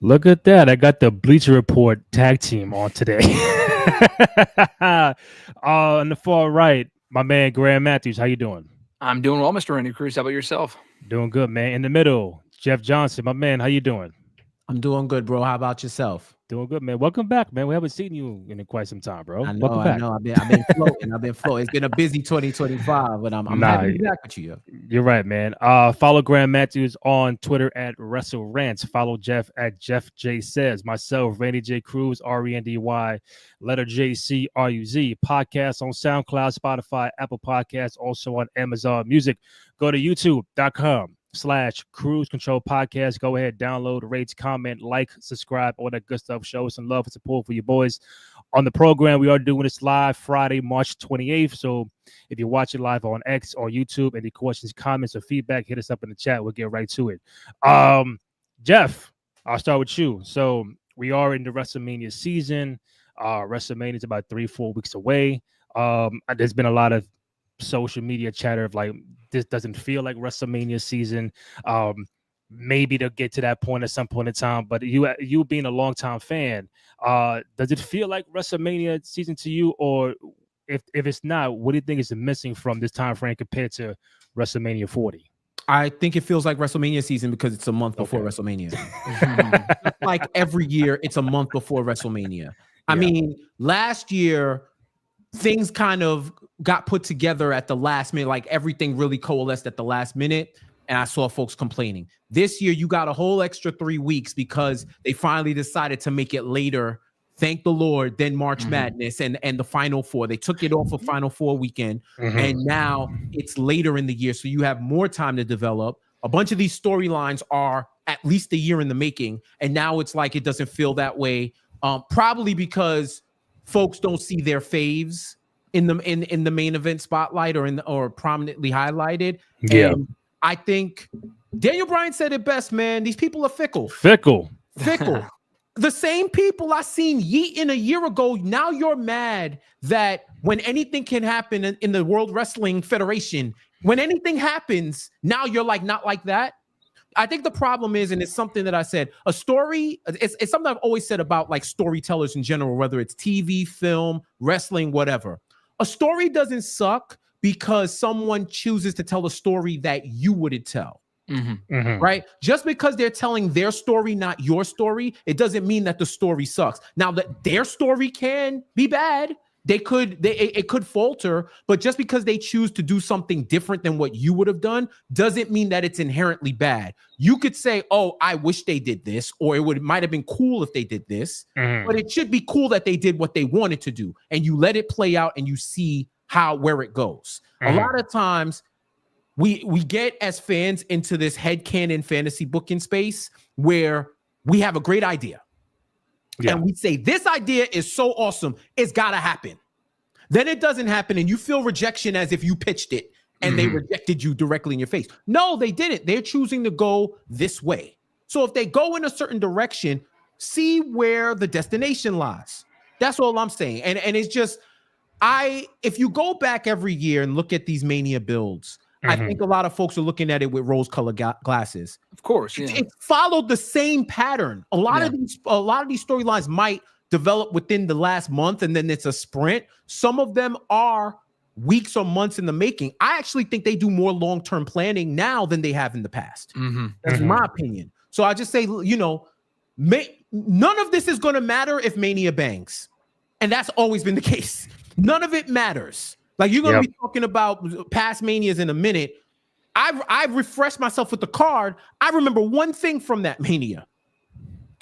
Look at that. I got the Bleacher Report tag team on today. On the far right, my man Graham Matthews. How you doing? I'm doing well, Mr. Randy Cruz. How about yourself? Doing good, man. In the middle, Jeff Johnson. My man, how you doing? I'm doing good, bro. How about yourself? Doing good, man. Welcome back, man. We haven't seen you in quite some time, bro. I know, Welcome I back. know. I've been floating. I've been floating. It's been a busy 2025, but I'm Nah, happy to be back with you. you're right, man. Follow Graham Matthews on Twitter at Wrestle Rants. Follow Jeff at Jeff J Says. Myself, Randy J Cruz, RENDY, letter JCRUZ. Podcast on SoundCloud, Spotify, Apple Podcasts, also on Amazon Music. Go to youtube.com/Cruise Control Podcast. Go ahead, download, rate, comment, like, subscribe, all that good stuff. Show us some love and support for you boys. On the program, we are doing this live Friday, March 28th. So if you're watching live on X or YouTube, any questions, comments, or feedback, hit us up in the chat. We'll get right to it. Jeff, I'll start with you. So we are in the WrestleMania season. WrestleMania is about 3-4 weeks away. There's been a lot of social media chatter of like, this doesn't feel like WrestleMania season. Maybe they'll get to that point at some point in time. But you being a longtime fan, does it feel like WrestleMania season to you? Or if it's not, what do you think is missing from this time frame compared to WrestleMania 40? I think it feels like WrestleMania season because it's a month before WrestleMania. Like every year, it's a month before WrestleMania. I mean, last year, things kind of got put together at the last minute. Like everything really coalesced at the last minute. And I saw folks complaining. This year, you got a whole extra 3 weeks because they finally decided to make it later. Thank the Lord, then March Madness and the Final Four. They took it off of Final Four weekend, and now it's later in the year, so you have more time to develop. A bunch of these storylines are at least a year in the making, and now it's like it doesn't feel that way. Probably because folks don't see their faves in the main event spotlight or prominently highlighted. Yeah. And I think Daniel Bryan said it best, man. These people are fickle. Fickle. The same people I seen yeeting a year ago, now you're mad that when anything can happen in the World Wrestling Federation, when anything happens, now you're like, not like that. I think the problem is, and it's something that I said, a story, it's something I've always said about like storytellers in general, whether it's TV, film, wrestling, whatever. A story doesn't suck because someone chooses to tell a story that you wouldn't tell. Right? Just because they're telling their story, not your story, it doesn't mean that the story sucks. Now that their story can be bad, it could falter, but just because they choose to do something different than what you would have done doesn't mean that it's inherently bad. You could say, "Oh, I wish they did this," or it might have been cool if they did this, but it should be cool that they did what they wanted to do, and you let it play out and you see where it goes. A lot of times we get as fans into this headcanon fantasy booking space where we have a great idea. And we say, this idea is so awesome, it's got to happen. Then it doesn't happen and you feel rejection as if you pitched it and they rejected you directly in your face. No, they didn't. They're choosing to go this way. So if they go in a certain direction, see where the destination lies. That's all I'm saying. And it's just, if you go back every year and look at these Mania builds, I think a lot of folks are looking at it with rose-colored glasses. Of course, yeah. It followed the same pattern. A lot of these storylines might develop within the last month, and then it's a sprint. Some of them are weeks or months in the making. I actually think they do more long-term planning now than they have in the past. That's my opinion. So I just say, none of this is going to matter if Mania bangs, and that's always been the case. None of it matters. Like you're going to be talking about past Manias in a minute. I've refreshed myself with the card. I remember one thing from that Mania.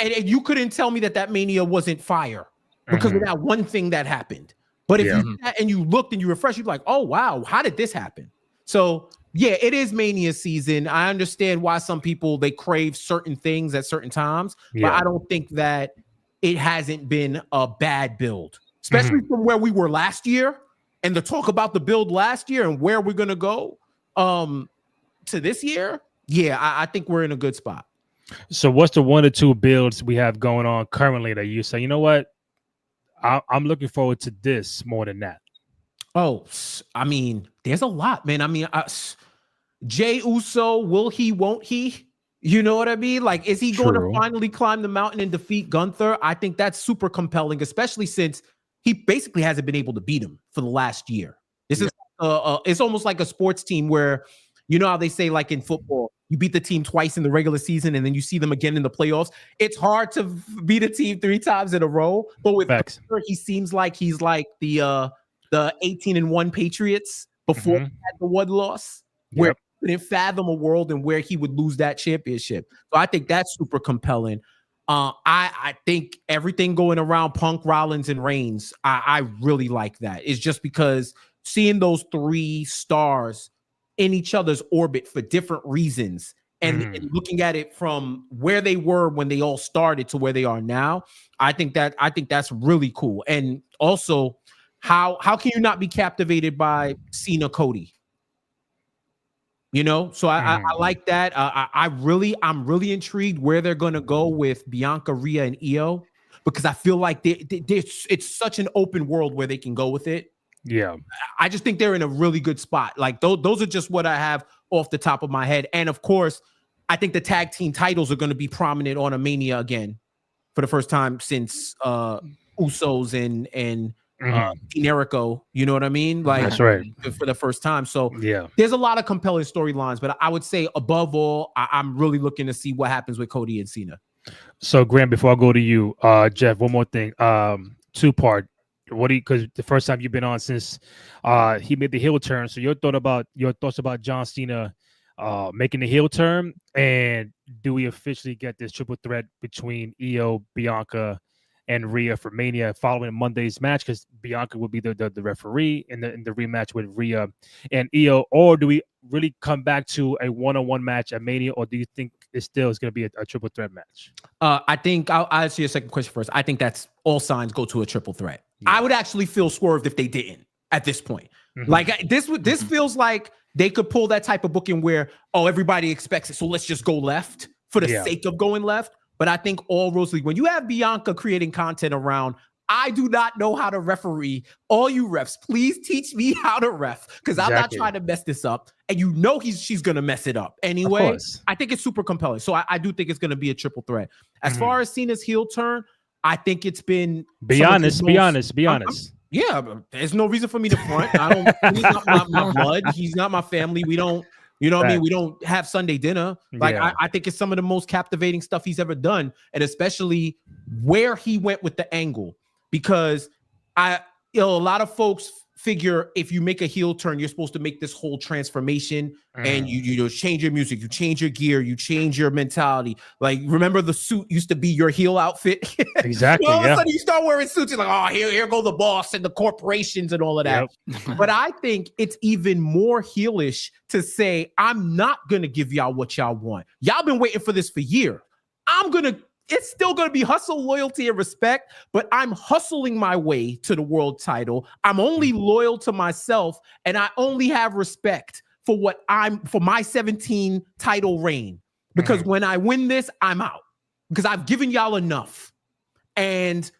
And you couldn't tell me that Mania wasn't fire because of that one thing that happened. But if you sat and you looked and you refreshed, you'd be like, oh, wow, how did this happen? So, yeah, it is Mania season. I understand why some people, they crave certain things at certain times. But I don't think that it hasn't been a bad build, especially from where we were last year. And the talk about the build last year and where we're going to go to this year, I think we're in a good spot. So what's the 1 or 2 builds we have going on currently that you say, you know what, I'm looking forward to this more than that? Oh, I mean, there's a lot, man. I mean, Jay Uso, will he, won't he? You know what I mean? Like, is he going to True. finally climb the mountain and defeat Gunther? I think that's super compelling, especially since he basically hasn't been able to beat him for the last year. This is it's almost like a sports team where, you know how they say, like in football, you beat the team twice in the regular season and then you see them again in the playoffs. It's hard to beat a team 3 times in a row. But with Gunther, he seems like he's like the 18-1 Patriots before he had the one loss, where couldn't fathom a world in where he would lose that championship. So I think that's super compelling. I think everything going around Punk, Rollins, and Reigns, I really like that. It's just because seeing those 3 stars in each other's orbit for different reasons and looking at it from where they were when they all started to where they are now, I think that's really cool. And also, how can you not be captivated by Cena Cody? You know, so I like that. I'm really intrigued where they're going to go with Bianca, Rhea, and Io, because I feel like it's such an open world where they can go with it. Yeah, I just think they're in a really good spot. Like those are just what I have off the top of my head. And of course, I think the tag team titles are going to be prominent on a Mania again for the first time since Usos and Generico, you know what I mean? Like, that's right, for the first time. So yeah, there's a lot of compelling storylines, but I would say above all, I'm really looking to see what happens with Cody and Cena. So Graham, before I go to you, Jeff, one more thing, 2-part. What do you? Because the first time you've been on since he made the heel turn. So your thoughts about John Cena making the heel turn, and do we officially get this triple threat between Io, Bianca, and Rhea for Mania following Monday's match? Because Bianca would be the referee in the rematch with Rhea and Io, or do we really come back to a one-on-one match at Mania, or do you think it still is going to be a triple threat match? I think I'll answer your second question first. I think that's all signs go to a triple threat. Yeah. I would actually feel swerved if they didn't at this point. Like this feels like they could pull that type of booking where, oh, everybody expects it, so let's just go left for the sake of going left. But I think all Rosalie, when you have Bianca creating content around, I do not know how to referee. All you refs, please teach me how to ref, because I'm not trying to mess this up. And you know she's going to mess it up anyway. I think it's super compelling. So I do think it's going to be a triple threat. As far as Cena's heel turn, I think it's been... Be honest. Yeah, there's no reason for me to front. He's not my blood. He's not my family. We don't... You know what I mean? We don't have Sunday dinner. Like, I think it's some of the most captivating stuff he's ever done, and especially where he went with the angle. Because a lot of folks figure if you make a heel turn, you're supposed to make this whole transformation, and you change your music, you change your gear, you change your mentality. Like, remember the suit used to be your heel outfit? Exactly. All of a sudden you start wearing suits, you're like, oh, here go the boss and the corporations and all of that. But I think it's even more heelish to say, I'm not gonna give y'all what y'all want. Y'all been waiting for this for years. It's still going to be hustle, loyalty, and respect, but I'm hustling my way to the world title. I'm only loyal to myself, and I only have respect for for my 17 title reign. Because when I win this, I'm out. Because I've given y'all enough. And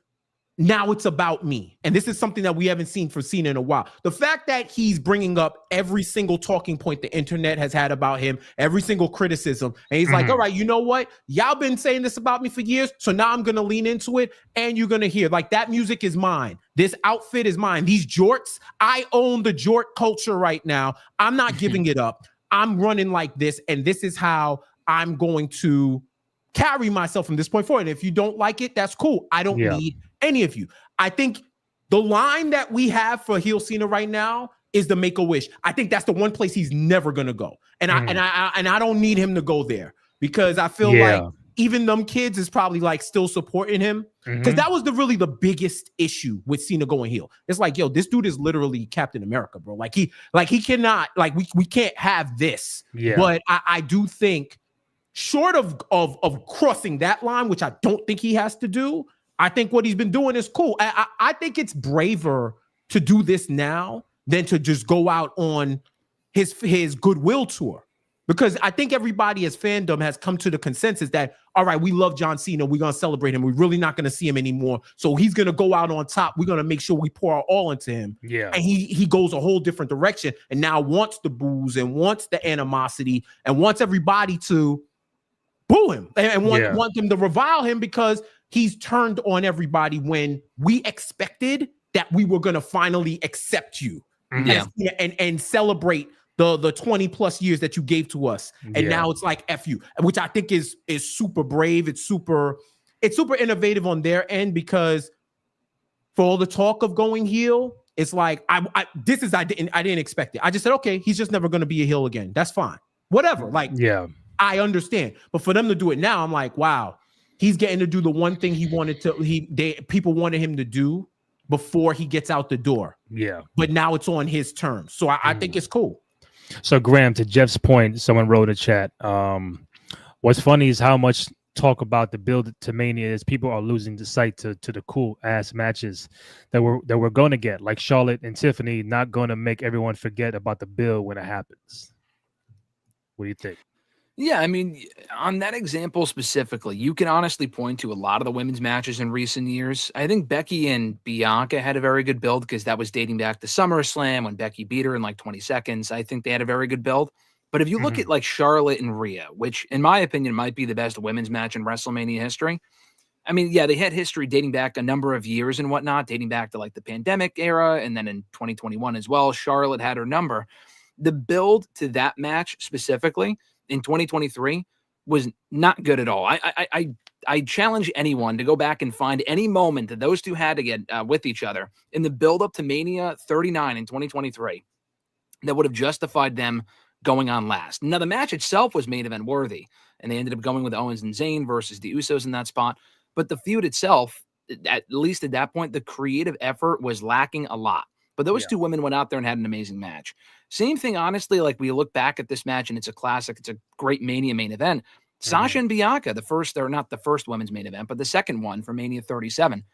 now it's about me. And this is something that we haven't seen for Cena in a while. The fact that he's bringing up every single talking point the internet has had about him, every single criticism. And he's like, all right, you know what? Y'all been saying this about me for years. So now I'm going to lean into it. And you're going to hear, like, that music is mine. This outfit is mine. These jorts, I own the jort culture right now. I'm not giving it up. I'm running like this. And this is how I'm going to carry myself from this point forward. And if you don't like it, that's cool. I don't need any of you. I think the line that we have for heel Cena right now is the Make-A-Wish. I think that's the one place he's never gonna go. And I don't need him to go there, because I feel like even them kids is probably like still supporting him, because that was really the biggest issue with Cena going heel. It's like, yo, this dude is literally Captain America, bro. Like he cannot, like we can't have this. But I do think, short of crossing that line, which I don't think he has to do, I think what he's been doing is cool. I think it's braver to do this now than to just go out on his goodwill tour. Because I think everybody as fandom has come to the consensus that, all right, we love John Cena. We're going to celebrate him. We're really not going to see him anymore. So he's going to go out on top. We're going to make sure we pour our all into him. And he goes a whole different direction and now wants the booze and wants the animosity and wants everybody to boo him and want them to revile him because he's turned on everybody when we expected that we were going to finally accept you and celebrate the 20 plus years that you gave to us. And now it's like F you, which I think is super brave. It's super innovative on their end, because for all the talk of going heel, it's like I didn't expect it. I just said, okay, he's just never going to be a heel again. That's fine. Whatever. Like, I understand. But for them to do it now, I'm like, wow, he's getting to do the one thing he wanted to. People wanted him to do before he gets out the door. Yeah. But now it's on his terms. So I think it's cool. So Graham, to Jeff's point, someone wrote a chat. What's funny is how much talk about the build to Mania is people are losing the sight to the cool ass matches that we're going to get, like Charlotte and Tiffany, not going to make everyone forget about the build when it happens. What do you think? Yeah, I mean, on that example specifically, you can honestly point to a lot of the women's matches in recent years. I think Becky and Bianca had a very good build because that was dating back to SummerSlam when Becky beat her in like 20 seconds. I think they had a very good build. But if you look at like Charlotte and Rhea, which in my opinion might be the best women's match in WrestleMania history. I mean, yeah, they had history dating back a number of years and whatnot, dating back to like the pandemic era. And then in 2021 as well, Charlotte had her number. The build to that match specifically in 2023 was not good at all. I challenge anyone to go back and find any moment that those two had to get with each other in the build up to Mania 39 in 2023 that would have justified them going on last. Now, the match itself was main event worthy, and they ended up going with Owens and Zayn versus the Usos in that spot. But the feud itself, at least at that point, the creative effort was lacking a lot. But those two women went out there and had an amazing match. Same thing, honestly, like we look back at this match and it's a classic. It's a great Mania main event. Sasha and Bianca, not the first women's main event, but the second one for Mania 37.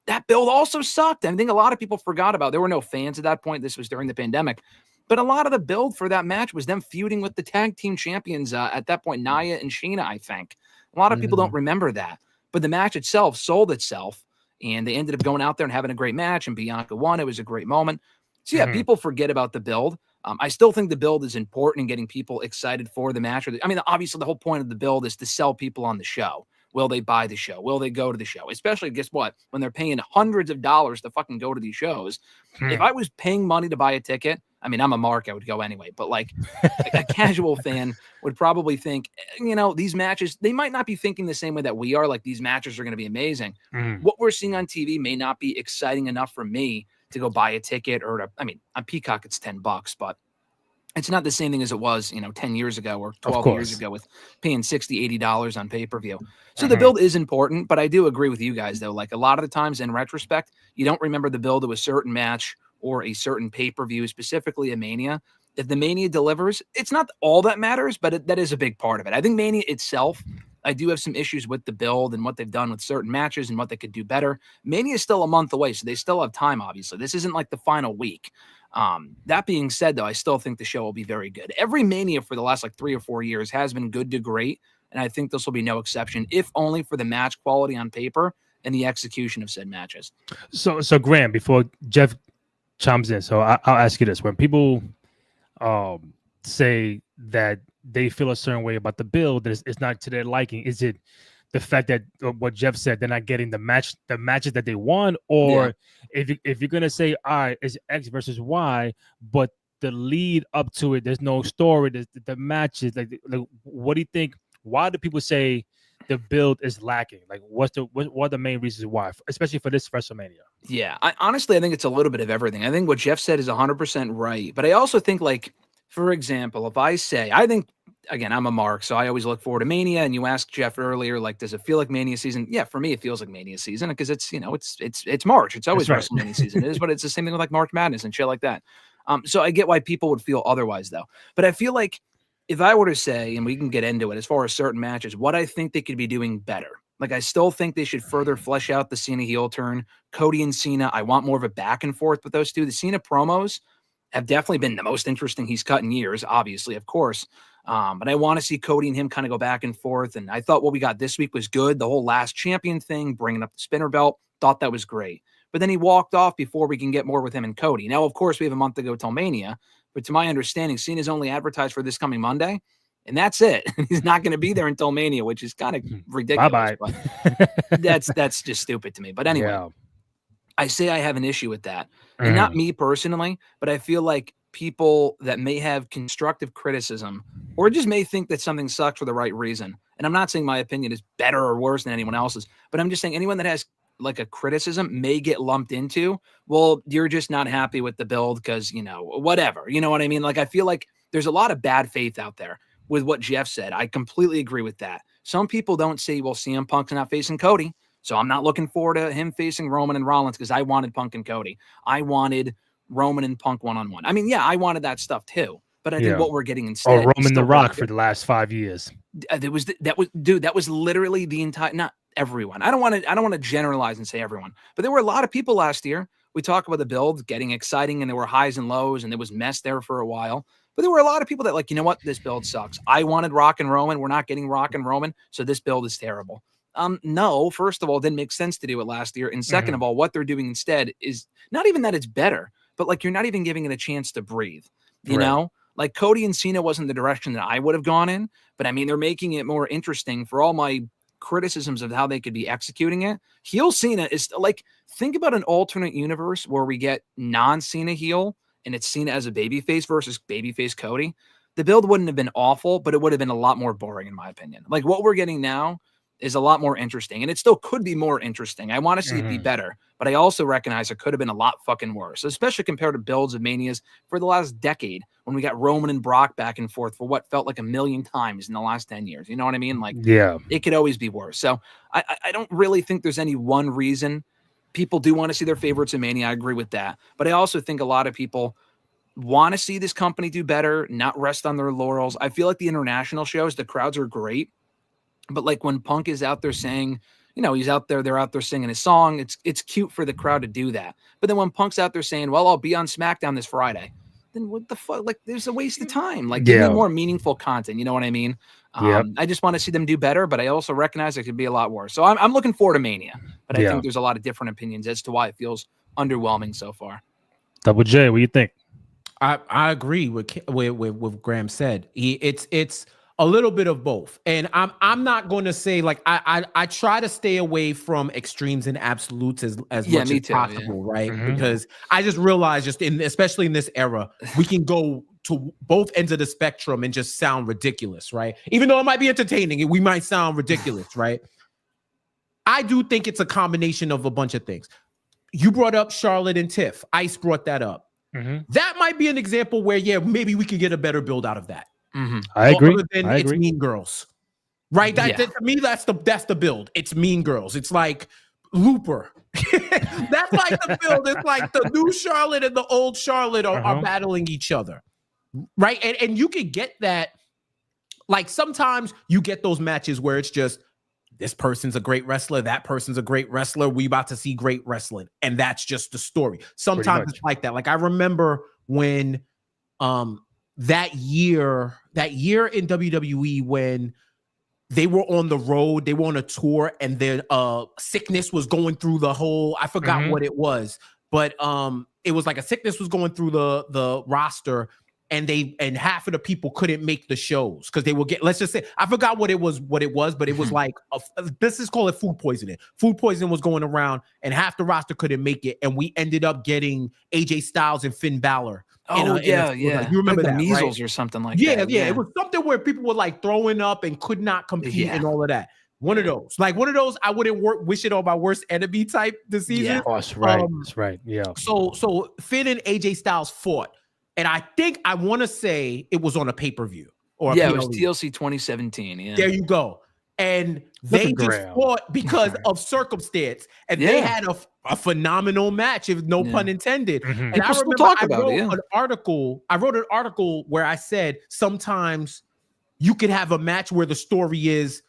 That build also sucked. I think a lot of people forgot about it. There were no fans at that point. This was during the pandemic. But a lot of the build for that match was them feuding with the tag team champions at that point, Nia and Shayna, I think. A lot of people don't remember that. But the match itself sold itself. And they ended up going out there and having a great match, and Bianca won. It was a great moment. So, yeah, people forget about the build. I still think the build is important in getting people excited for the match. I mean, obviously, the whole point of the build is to sell people on the show. Will they buy the show? Will they go to the show? Especially, guess what? When they're paying hundreds of dollars to fucking go to these shows. If I was paying money to buy a ticket, I mean, I'm a mark, I would go anyway. But like a casual fan would probably think, these matches, they might not be thinking the same way that we are. Like, these matches are going to be amazing. What we're seeing on TV may not be exciting enough for me to go buy a ticket on Peacock, it's $10, but it's not the same thing as it was, 10 years ago or 12 years ago with paying $60, $80 on pay-per-view. So the build is important, but I do agree with you guys, though. Like, a lot of the times in retrospect, you don't remember the build to a certain match or a certain pay-per-view, specifically a Mania. If the Mania delivers, it's not all that matters, but that is a big part of it. I think Mania itself, I do have some issues with the build and what they've done with certain matches and what they could do better. Mania is still a month away, so they still have time, obviously. This isn't like the final week. That being said, though, I still think the show will be very good. Every Mania for the last 3 or 4 years has been good to great, and I think this will be no exception, if only for the match quality on paper and the execution of said matches. So Graham, before Jeff chimes in, so I'll ask you this: when people say that they feel a certain way about the build, that it's not to their liking, is it the fact that what Jeff said, they're not getting the matches that they want, or if you're gonna say, all right, it's X versus Y, but the lead up to it, there's no story, the matches, like what do you think? Why do people say the build is lacking? Like, what are the main reasons why, especially for this WrestleMania? Yeah, I think it's a little bit of everything. I think what Jeff said is 100% right, but I also think, like, for example, if I think, again, I'm a mark, so I always look forward to Mania. And you asked Jeff earlier, like, does it feel like Mania season? Yeah, for me, it feels like Mania season because it's March. It's always WrestleMania season. It is, but it's the same thing with like March Madness and shit like that. So I get why people would feel otherwise, though. But I feel like if I were to say, and we can get into it as far as certain matches, what I think they could be doing better. Like, I still think they should further flesh out the Cena heel turn. Cody and Cena, I want more of a back and forth with those two. The Cena promos have definitely been the most interesting he's cut in years, obviously, of course. But I want to see Cody and him kind of go back and forth. And I thought what we got this week was good. The whole last champion thing, bringing up the spinner belt, thought that was great. But then he walked off before we can get more with him and Cody. Now, of course, we have a month to go till Mania. But to my understanding, Cena's only advertised for this coming Monday. And that's it. He's not going to be there until Mania, which is kind of ridiculous. Bye-bye. But that's just stupid to me. But anyway, Yeah. I say I have an issue with that. And not me personally, but I feel like people that may have constructive criticism or just may think that something sucks for the right reason. And I'm not saying my opinion is better or worse than anyone else's, but I'm just saying anyone that has like a criticism may get lumped into, well, you're just not happy with the build because, whatever. You know what I mean? Like, I feel like there's a lot of bad faith out there with what Jeff said. I completely agree with that. Some people don't say, well, CM Punk's not facing Cody, so I'm not looking forward to him facing Roman and Rollins because I wanted Punk and Cody. I wanted Roman and Punk one-on-one. I mean, yeah, I wanted that stuff too, but I think what we're getting instead. Or Roman the Rock for the last 5 years. That was literally the entire, not everyone. I don't want to generalize and say everyone, but there were a lot of people last year. We talk about the build getting exciting and there were highs and lows and there was mess there for a while. But there were a lot of people that like, you know what? This build sucks. I wanted Rock and Roman. We're not getting Rock and Roman. So this build is terrible. No, first of all, it didn't make sense to do it last year. And second of all, what they're doing instead is not even that it's better, but like you're not even giving it a chance to breathe. You know, like Cody and Cena wasn't the direction that I would have gone in. But I mean, they're making it more interesting for all my criticisms of how they could be executing it. Heel Cena is like, think about an alternate universe where we get non-Cena heel and it's Cena as a babyface versus babyface Cody. The build wouldn't have been awful, but it would have been a lot more boring in my opinion. Like what we're getting now is a lot more interesting, and it still could be more interesting. I want to see it be better, but I also recognize it could have been a lot fucking worse, especially compared to builds of Manias for the last decade when we got Roman and Brock back and forth for what felt like a million times in the last 10 years. You know what I mean? Like, it could always be worse. So I don't really think there's any one reason. People do want to see their favorites in Mania. I agree with that. But I also think a lot of people want to see this company do better, not rest on their laurels. I feel like the international shows, the crowds are great. But like when Punk is out there saying, he's out there, they're out there singing his song. It's cute for the crowd to do that. But then when Punk's out there saying, well, I'll be on SmackDown this Friday, then what the fuck? Like, there's a waste of time. Like, give me more meaningful content. You know what I mean? I just want to see them do better, but I also recognize it could be a lot worse. So I'm looking forward to Mania, but I think there's a lot of different opinions as to why it feels underwhelming so far. Double J, what do you think? I agree with Graham said. It's a little bit of both, and I'm not going to say like I try to stay away from extremes and absolutes as much as possible, right? Because I just realize especially in this era, we can go to both ends of the spectrum and just sound ridiculous, right? Even though it might be entertaining, we might sound ridiculous, right? I do think it's a combination of a bunch of things. You brought up Charlotte and Tiff. Ice brought that up. That might be an example where, maybe we could get a better build out of that. I agree. Other than it's Mean Girls, right? That, to me, that's the build. It's Mean Girls. It's like Looper. That's like the build. It's like the new Charlotte and the old Charlotte are battling each other, right? And you can get that. Like sometimes you get those matches where it's just this person's a great wrestler, that person's a great wrestler. We about to see great wrestling, and that's just the story. Sometimes it's like that. Like I remember when that year in WWE when they were on the road, they were on a tour, and then sickness was going through the whole, I forgot what it was, but it was like a sickness was going through the roster, and half of the people couldn't make the shows because they will get, let's just say, I forgot what it was, but it was like, this is called food poisoning. Food poisoning was going around, and half the roster couldn't make it, and we ended up getting AJ Styles and Finn Balor. You remember like the measles, right? Or something like that? Yeah. It was something where people were like throwing up and could not compete and all of that. One of those, I wouldn't wish it on my worst enemy type this season. Yeah, that's right. That's right. Yeah. So Finn and AJ Styles fought, and I think I want to say it was on a pay-per-view or it was TLC 2017. Yeah, there you go. And they just fought because of circumstance, and they had a phenomenal match, if no pun intended. And I remember I wrote an article where I said sometimes you could have a match where the story is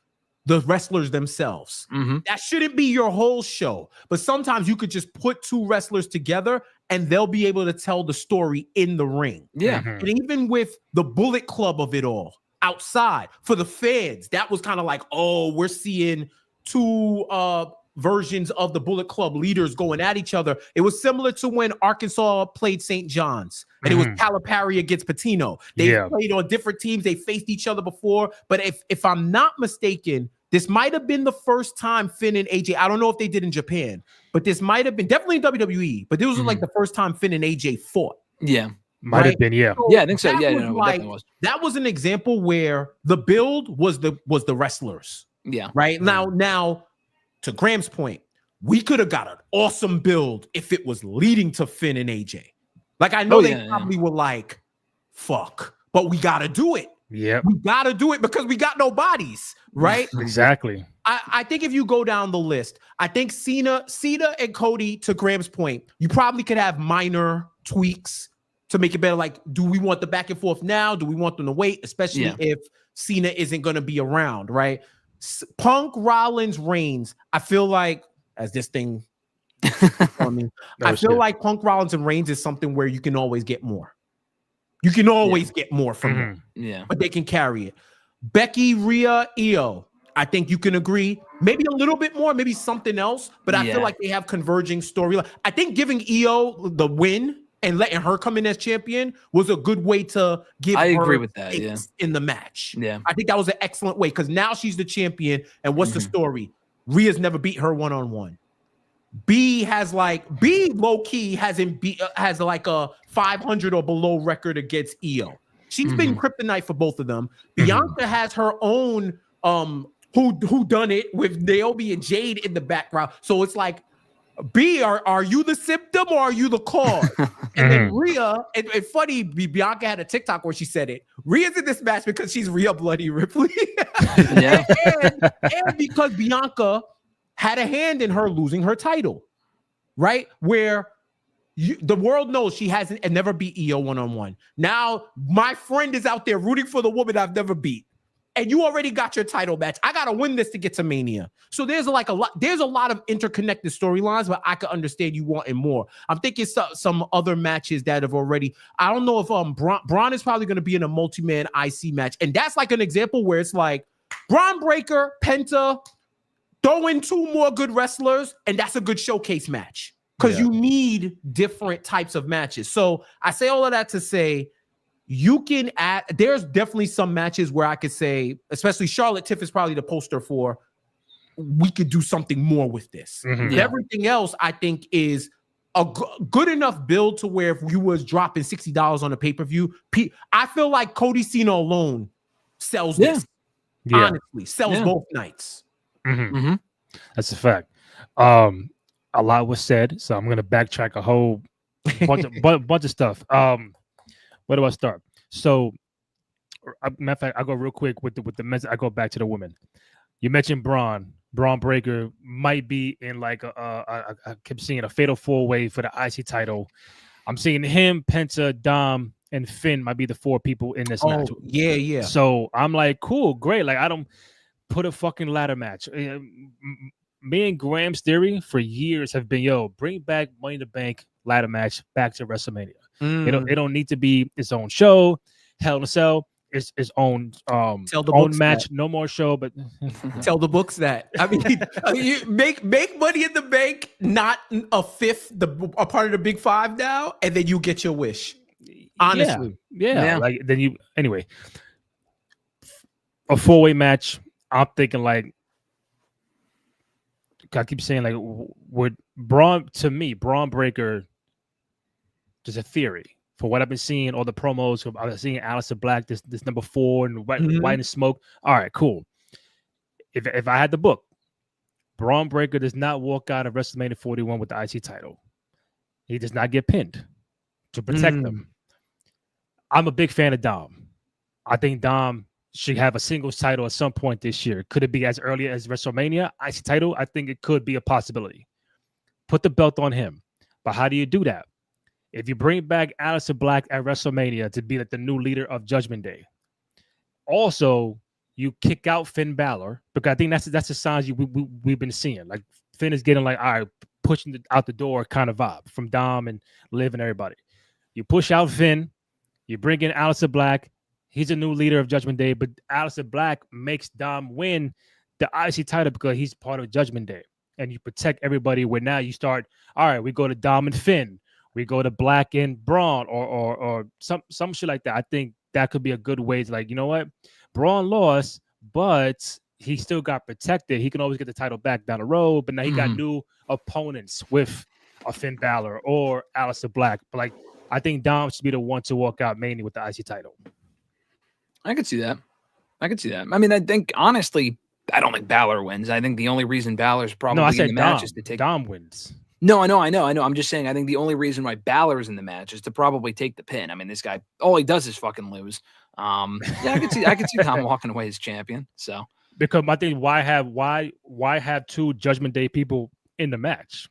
the wrestlers themselves. That shouldn't be your whole show, but sometimes you could just put two wrestlers together and they'll be able to tell the story in the ring. And even with the Bullet Club of it all, outside for the fans, that was kind of like, oh, we're seeing two versions of the Bullet Club leaders going at each other. It was similar to when Arkansas played St. John's, and it was Calipari against Patino. They played on different teams. They faced each other before. But if I'm not mistaken, this might have been the first time Finn and AJ, I don't know if they did in Japan, but this might have been definitely in WWE, but this was like the first time Finn and AJ fought. Yeah. Might have been, So yeah, I think so. that Yeah, was no, like, definitely was. that was an example where the build was the wrestlers. Yeah. Right. Now, to Graham's point, we could have got an awesome build if it was leading to Finn and AJ. Like, I know they probably were like, fuck, but we got to do it. Yeah. We got to do it because we got no bodies. Right. Exactly. I think if you go down the list, I think Cena and Cody, to Graham's point, you probably could have minor tweaks to make it better. Like, do we want the back and forth now? Do we want them to wait? Especially if Cena isn't going to be around, right? Punk, Rollins, Reigns. I feel like, as this thing on me, I feel like Punk, Rollins, and Reigns is something where you can always get more. You can always get more from them. Yeah. But they can carry it. Becky, Rhea, Io. I think you can agree. Maybe a little bit more, maybe something else. But I feel like they have converging storyline. I think giving Io the win and letting her come in as champion was a good way to give her agree with that, in the match. Yeah. I think that was an excellent way because now she's the champion. And what's the story? Rhea's never beat her one-on-one. B low-key has like a 500 or below record against Io. She's been kryptonite for both of them. Bianca has her own who done it with Naomi and Jade in the background. So it's like, B, are you the symptom or are you the cause? And then Rhea, and funny, Bianca had a TikTok where she said it. Rhea's in this match because she's Rhea Bloody Ripley. and because Bianca had a hand in her losing her title, right? Where the world knows she hasn't and never beat Io one-on-one. Now, my friend is out there rooting for the woman I've never beat. And you already got your title match. I gotta win this to get to Mania. So there's a lot of interconnected storylines, but I can understand you wanting more. I'm thinking some other matches that have already. I don't know if Braun is probably going to be in a multi-man IC match, and that's like an example where it's like Braun Breaker, Penta, throw in two more good wrestlers, and that's a good showcase match because you need different types of matches. So I say all of that to say, you can add, there's definitely some matches where I could say, especially Charlotte Tiff is probably the poster for, we could do something more with this. But everything else, I think, is a good enough build to where if you was dropping $60 on a pay-per-view, I feel like Cody Cena alone sells this. Honestly, sells both nights. That's a fact. A lot was said, so I'm going to backtrack a whole bunch of stuff. Where do I start? So, matter of fact, I'll go real quick with the men's. I go back to the women. You mentioned Braun Breaker might be in like I kept seeing a fatal 4-way for the IC title. I'm seeing him, Penta, Dom, and Finn might be the 4 people in this match. Yeah. So I'm like, cool, great. Like, I don't put a fucking ladder match. Me and Graham's theory for years have been, bring back Money in the Bank ladder match back to WrestleMania. It don't need to be its own show. Hell in a Cell is its own own match. No more show, but tell the books that. I mean, you make Money in the Bank not a fifth, a part of the Big Five now, and then you get your wish. Honestly, yeah. Like then anyway, a 4-way match. I'm thinking like, I keep saying like, would Braun Breaker. Just a theory for what I've been seeing, all the promos. I've been seeing Aleister Black, this number 4 and white and smoke. All right, cool. If I had the book, Braun Breaker does not walk out of WrestleMania 41 with the IC title. He does not get pinned to protect them. I'm a big fan of Dom. I think Dom should have a singles title at some point this year. Could it be as early as WrestleMania? IC title, I think it could be a possibility. Put the belt on him. But how do you do that? If you bring back Aleister Black at WrestleMania to be like the new leader of Judgment Day, also you kick out Finn Balor, because I think that's the signs we've been seeing. Like Finn is getting like, all right, pushing out the door kind of vibe from Dom and Liv and everybody. You push out Finn, you bring in Aleister Black. He's a new leader of Judgment Day, but Aleister Black makes Dom win the IC title because he's part of Judgment Day. and you protect everybody. Where now you start, all right, we go to Dom and Finn, we go to Black and Braun, or some shit like that. I think that could be a good way to, like, you know what, Braun lost, but he still got protected. He can always get the title back down the road. But now he got new opponents with a Finn Balor or Aleister Black. But like, I think Dom should be the one to walk out mainly with the IC title. I could see that. I mean, I think honestly, I don't think Balor wins. I think the only reason Balor's probably in the match is to take Dom wins. No, I know. I'm just saying, I think the only reason why Balor's in the match is to probably take the pin. I mean, this guy, all he does is fucking lose. Yeah, I could see Dom walking away as champion. So because I think why have two Judgment Day people in the match?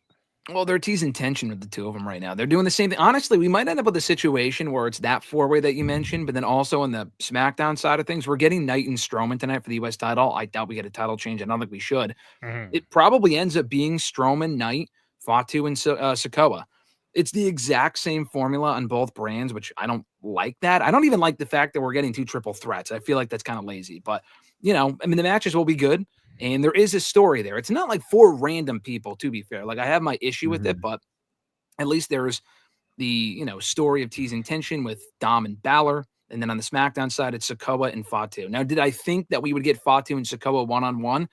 Well, they're teasing tension with the two of them right now. They're doing the same thing. Honestly, we might end up with a situation where it's that four-way that you mentioned, but then also on the SmackDown side of things, we're getting Knight and Strowman tonight for the U.S. title. I doubt we get a title change. I don't think we should. It probably ends up being Strowman, Knight, Fatu, and Sikoa. It's the exact same formula on both brands, which I don't like that. I don't even like the fact that we're getting two triple threats. I feel like that's kind of lazy. But, you know, I mean, the matches will be good. And there is a story there. It's not like four random people, to be fair. Like, I have my issue with it, but at least there's the, you know, story of teasing tension with Dom and Balor. And then on the SmackDown side, it's Sikoa and Fatu. Now, did I think that we would get Fatu and Sikoa one-on-one?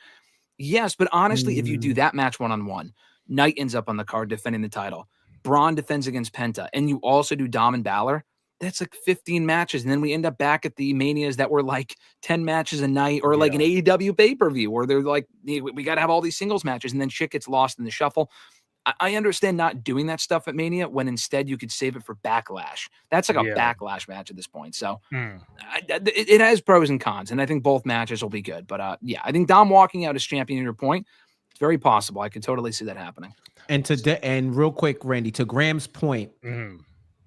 Yes, but honestly, if you do that match one-on-one, Knight ends up on the card defending the title. Braun defends against Penta. And you also do Dom and Balor. That's like 15 matches. And then we end up back at the Manias that were like 10 matches a night, or like an AEW pay-per-view where they're like, we got to have all these singles matches, and then shit gets lost in the shuffle. I understand not doing that stuff at Mania when instead you could save it for Backlash. That's like a Backlash match at this point. So it has pros and cons, and I think both matches will be good. But yeah, I think Dom walking out as champion, to your point, it's very possible. I could totally see that happening. And real quick, Randy, to Graham's point,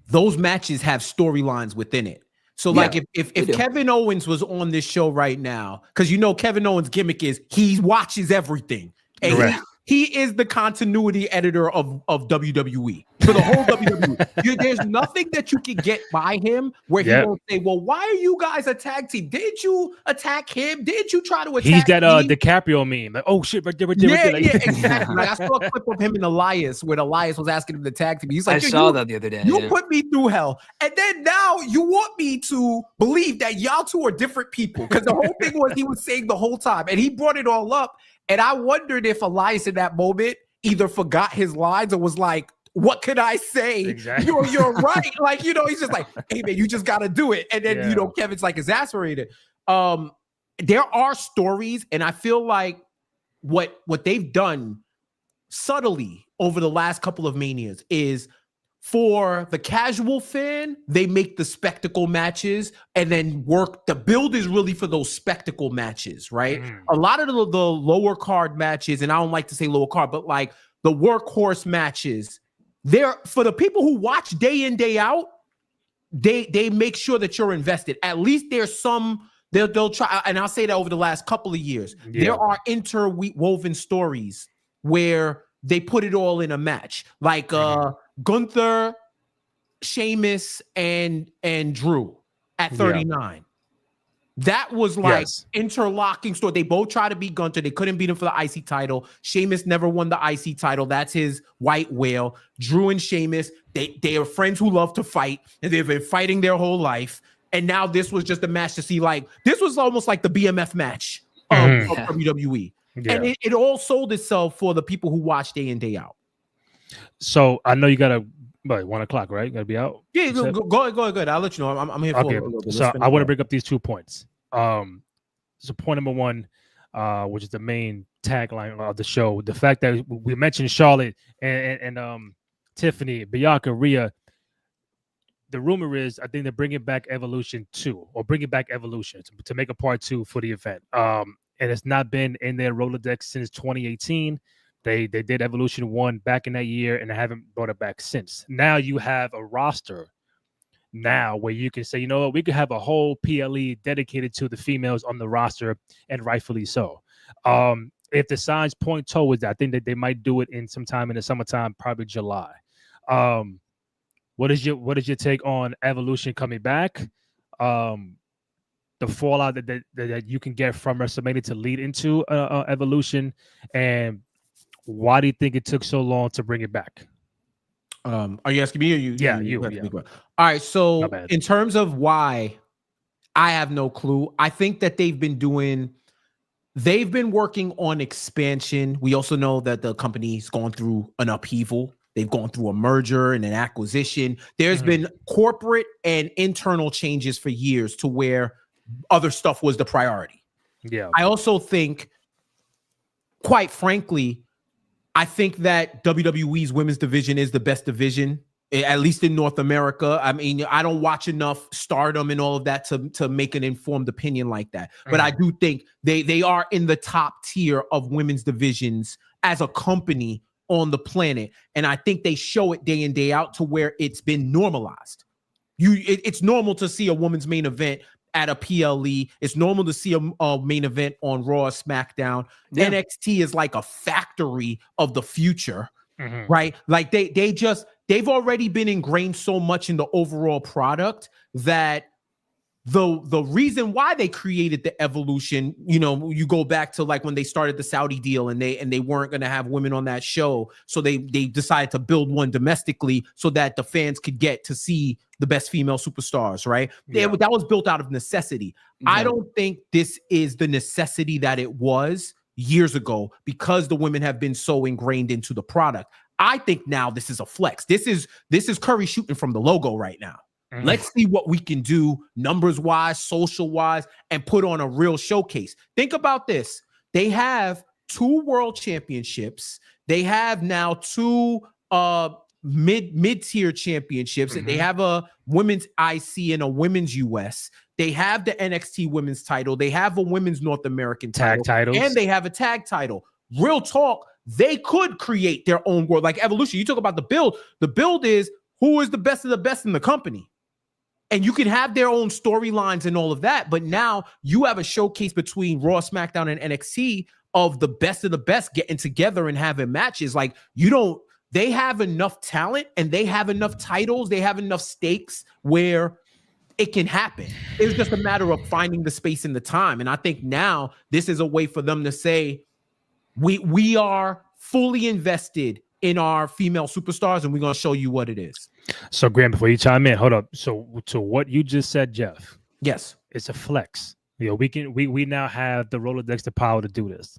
those matches have storylines within it. So like if Kevin Owens was on this show right now, because you know Kevin Owens' gimmick is he watches everything. And he is the continuity editor of WWE for the whole WWE. There's nothing that you can get by him where he won't say, well, why are you guys a tag team? Did you attack him? Did you try to attack He's that me? DiCaprio meme. Like, oh shit, right there. Yeah, exactly. Like, I saw a clip of him and Elias when Elias was asking him to tag team. He's like, I saw that the other day. You put me through hell. And then now you want me to believe that y'all two are different people. Because the whole thing was he was saying the whole time. And he brought it all up. And I wondered if Elias in that moment either forgot his lines or was like, what could I say? Exactly. You're right. Like, you know, he's just like, hey, man, you just got to do it. And then, you know, Kevin's like exasperated. There are stories, and I feel like what they've done subtly over the last couple of Manias is for the casual fan, they make the spectacle matches and then work. The build is really for those spectacle matches, right? A lot of the lower card matches, and I don't like to say lower card, but like the workhorse matches, they're for the people who watch day in, day out, they make sure that you're invested. At least there's some, they'll try, and I'll say that over the last couple of years, there are interwoven stories where they put it all in a match. Like Gunther, Sheamus, and Drew at 39. That was like interlocking story. They both tried to beat Gunther. They couldn't beat him for the IC title. Sheamus never won the IC title. That's his white whale. Drew and Sheamus, they are friends who love to fight, and they've been fighting their whole life. And now this was just a match to see, like, this was almost like the BMF match of WWE. Yeah. And it all sold itself for the people who watch day in, day out. So I know you got to, 1 o'clock, right? Got to be out? Yeah, go ahead. I'll let you know. I'm here for a little bit. So I want to bring up these 2 points. So point number 1, which is the main tagline of the show, the fact that we mentioned Charlotte and Tiffany, Bianca, Rhea. The rumor is, I think they're bringing back Evolution 2, or bringing back Evolution to make a part 2 for the event. And it's not been in their Rolodex since 2018. They did Evolution 1 back in that year, and they haven't brought it back since. Now you have a roster now where you can say, you know what, we could have a whole PLE dedicated to the females on the roster, and rightfully so. If the signs point towards that, I think that they might do it in sometime in the summertime, probably July. What is your take on Evolution coming back? The fallout that you can get from WrestleMania to lead into Evolution, and Why do you think it took so long to bring it back? Are you asking me or you? Yeah, you you. have to Yeah. be quiet. All right. My So bad. in terms of why, I have no clue. I think that they've been working on expansion. We also know that the company's gone through an upheaval. They've gone through a merger and an acquisition. There's been corporate and internal changes for years to where other stuff was the priority. Yeah. I also think, quite frankly, I think that WWE's women's division is the best division, at least in North America. I mean, I don't watch enough Stardom and all of that to make an informed opinion like that. But I do think they are in the top tier of women's divisions as a company on the planet. And I think they show it day in, day out to where it's been normalized. It's normal to see a women's main event at a PLE. It's normal to see a main event on Raw or SmackDown. Yeah. NXT is like a factory of the future, right? Like they've already been ingrained so much in the overall product that the reason why they created the evolution, you go back to like when they started the Saudi deal and they weren't going to have women on that show. So they decided to build one domestically so that the fans could get to see the best female superstars, right? Yeah. That was built out of necessity. Yeah. I don't think this is the necessity that it was years ago because the women have been so ingrained into the product. I think now this is a flex. This is Curry shooting from the logo right now. Let's see what we can do numbers-wise, social-wise, and put on a real showcase. Think about this. They have 2 world championships. They have now 2 mid-tier championships. They have a women's IC and a women's US. They have the NXT women's title. They have a women's North American title. Tag titles. And they have a tag title. Real talk, they could create their own world. Like Evolution, you talk about the build. The build is who is the best of the best in the company. And you can have their own storylines and all of that. But now you have a showcase between Raw, SmackDown, and NXT of the best getting together and having matches. Like they have enough talent and they have enough titles. They have enough stakes where it can happen. It's just a matter of finding the space and the time. And I think now this is a way for them to say, we are fully invested in our female superstars and we're going to show you what it is. So, Graham, before you chime in, hold up. So, to what you just said, Jeff, yes, it's a flex. We now have the Rolodex, the power to do this.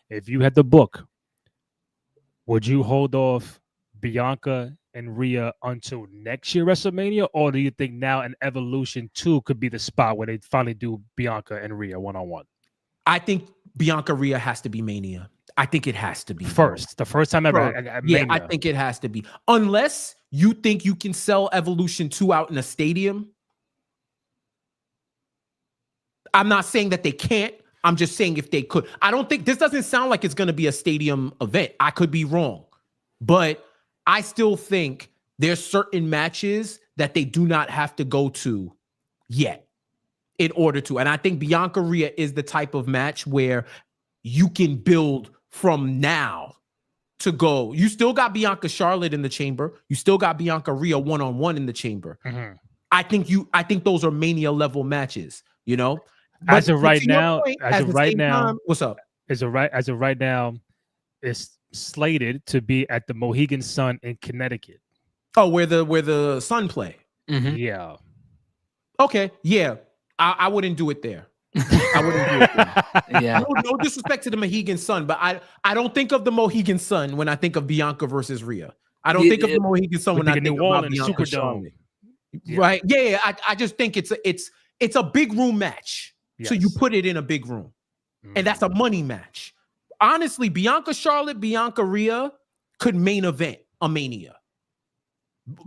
If you had the book, would you hold off Bianca and Rhea until next year WrestleMania, or do you think now an Evolution 2 could be the spot where they finally do Bianca and Rhea one-on-one? I think Bianca Rhea has to be Mania. I think it has to be the first time ever. Yeah, I think it has to be. Unless you think you can sell Evolution 2 out in a stadium. I'm not saying that they can't. I'm just saying if they could. I don't think this doesn't sound like it's going to be a stadium event. I could be wrong. But I still think there's certain matches that they do not have to go to yet in order to. And I think Bianca Rhea is the type of match where you can build from now to go. You still got Bianca Charlotte in the chamber. You still got Bianca Rhea one-on-one in the chamber. I think those are Mania level matches, But as of right now, what's up? As of right now, it's slated to be at the Mohegan Sun in Connecticut. Oh, where the Sun play. Yeah. Okay. Yeah. I wouldn't do it there. I wouldn't do it there. Yeah. No disrespect to the Mohegan Sun, but I don't think of the Mohegan Sun when I think of Bianca versus Rhea. I don't think of the Mohegan Sun when I think about Bianca Charlotte. Yeah. Right? Yeah. I just think it's a big room match. Yes. So you put it in a big room. And that's a money match. Honestly, Bianca Charlotte, Bianca Rhea could main event a Mania.